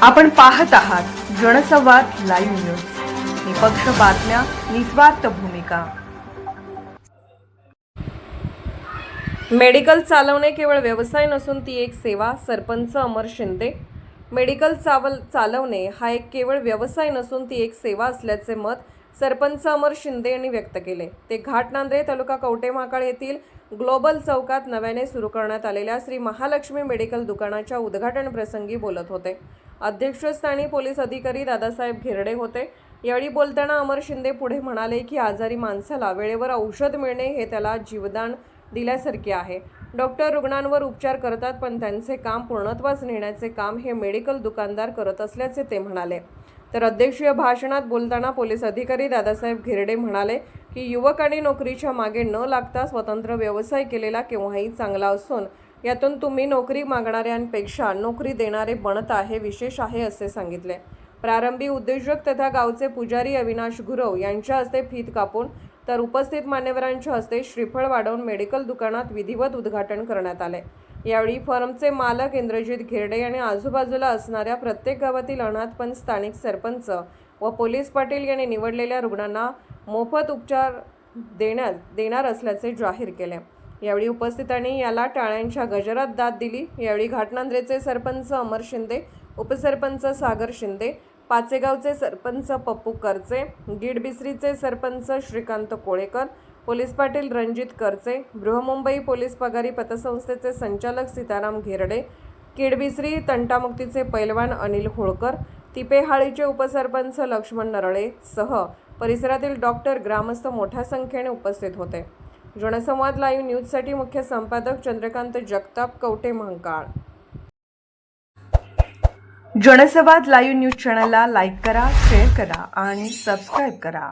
आपण पाहत आहात जनसंवाद लाईव्ह न्यूज, निपक्ष बातम्या, निस्वार्थ भूमिका। मेडिकल चालवणे केवळ व्यवसाय नसून ती एक सेवा। सरपंच अमर शिंदे। मेडिकल चालवणे हा एक केवळ व्यवसाय नसून ती एक सेवा असल्याचे मत सरपंच अमर शिंदे यांनी व्यक्त केले। ते घाटनांद्रे तालुका कवठे महांकाळ येथील ग्लोबल चौकात नव्याने सुरू करण्यात आलेल्या श्री महालक्ष्मी मेडिकल दुकानाच्या उद्घाटन प्रसंगी बोलत होते। अध्यक्षस्थानी पोलीस अधिकारी दादासाहेब घेरडे होते। यावेळी बोलताना अमर शिंदे पुढे म्हणाले की आजारी माणसाला वेळेवर औषध मिळणे हे त्याला जीवदान दिल्यासारखे आहे। डॉक्टर रुग्णांवर उपचार करतात, पण त्यांचे काम पूर्णत्वास नेण्याचे काम हे मेडिकल दुकानदार करत असल्याचे ते म्हणाले। तर अध्यक्षीय भाषणात बोलताना पोलीस अधिकारी दादासाहेब घेरडे म्हणाले की युवकांनी नोकरीच्या मागे न लागता स्वतंत्र व्यवसाय केलेला केव्हाही चांगला असून यातून तुम्ही नोकरी मागणाऱ्यांपेक्षा नोकरी देणारे बनता हे विशेष आहे असे सांगितले। प्रारंभी उद्योजक तथा गावचे पुजारी अविनाश गुरव यांच्या हस्ते फीत कापून तर उपस्थित मान्यवरांच्या हस्ते श्रीफळ वाढवून मेडिकल दुकानात विधिवत उद्घाटन करण्यात आले। यावेळी फर्मचे मालक इंद्रजित घेरडे यांनी आजूबाजूला असणाऱ्या प्रत्येक गावातील अनाथ पण स्थानिक सरपंच व पोलीस पाटील यांनी निवडलेल्या रुग्णांना मोफत उपचार देणार असल्याचे जाहीर केले। यावेळी उपस्थितांनी याला टाळ्यांच्या गजरात दाद दिली। यावेळी घाटनांद्रेचे सरपंच अमर शिंदे, उपसरपंच सागर शिंदे, पाचेगावचे सरपंच पप्पू करचे, गिडबिसरीचे सरपंच श्रीकांत कोळेकर, पोलीस पाटील रणजित करचे, बृहमुंबई पोलीस पगारी पतसंस्थेचे संचालक सीताराम घेरडे, किडबिसरी तंटामुक्तीचे पैलवान अनिल होळकर, तिपेहाळीचे उपसरपंच लक्ष्मण नरळे सह परिसरातील डॉक्टर, ग्रामस्थ मोठ्या संख्येने उपस्थित होते। जनसंवाद लाईव्ह न्यूजसाठी मुख्य संपादक चंद्रकांत जगताप, कवठे महांकाळ। जनसंवाद लाईव्ह न्यूज चॅनलला लाईक करा, शेअर करा आणि सबस्क्राईब करा।